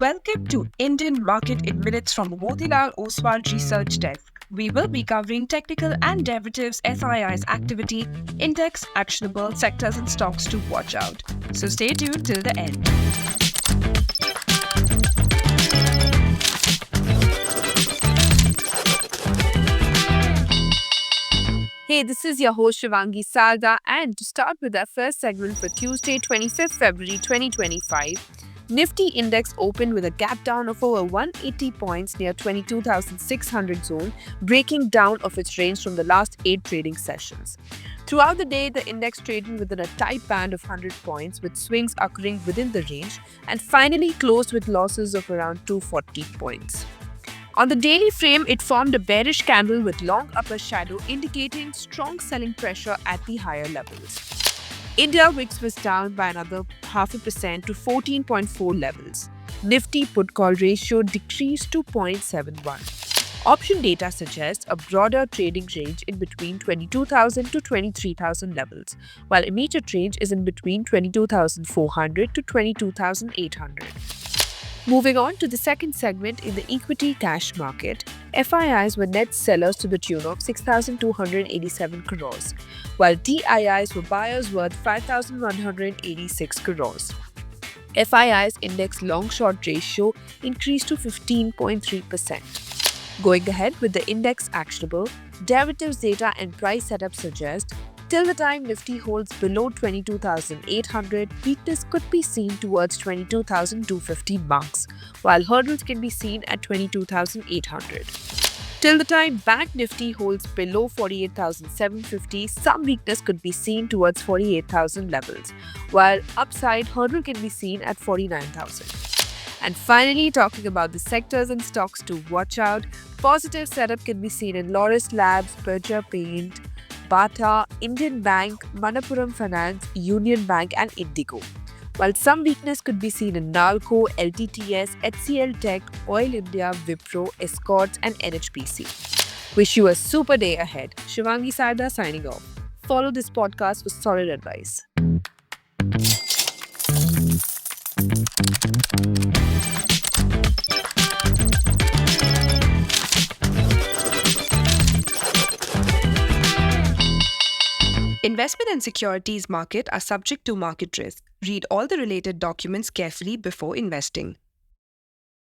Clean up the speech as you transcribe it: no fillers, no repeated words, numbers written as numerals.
Welcome to Indian Market in Minutes from Motilal Oswal Research Desk. We will be covering technical and derivatives SII's activity, index, actionable sectors and stocks to watch out. So stay tuned till the end. Hey, this is your host Shivangi Salda, and to start with our first segment for Tuesday, 25th February 2025, Nifty index opened with a gap down of over 180 points near 22,600 zone, breaking down of its range from the last 8 trading sessions. Throughout the day, the index traded within a tight band of 100 points, with swings occurring within the range, and finally closed with losses of around 240 points. On the daily frame, it formed a bearish candle with long upper shadow indicating strong selling pressure at the higher levels. India VIX was down by another 0.5% to 14.4 levels. Nifty put-call ratio decreased to 0.71. Option data suggests a broader trading range in between 22,000 to 23,000 levels, while immediate range is in between 22,400 to 22,800. Moving on to the second segment in the equity cash market, FIIs were net sellers to the tune of 6,287 crores, while DIIs were buyers worth 5,186 crores. FII's index long-short ratio increased to 15.3%. Going ahead with the index actionable, derivatives data and price setup suggest till the time Nifty holds below 22,800, weakness could be seen towards 22,250 marks, while hurdles can be seen at 22,800. Till the time Bank Nifty holds below 48,750, some weakness could be seen towards 48,000 levels, while upside hurdle can be seen at 49,000. And finally, talking about the sectors and stocks to watch out, positive setup can be seen in Laurus Labs, Berger Paint, Bata, Indian Bank, Manappuram Finance, Union Bank and Indigo. While some weakness could be seen in Nalco, LTTS, HCL Tech, Oil India, Wipro, Escorts and NHPC. Wish you a super day ahead. Shivangi Salda signing off. Follow this podcast for solid advice. Investment and securities market are subject to market risk. Read all the related documents carefully before investing.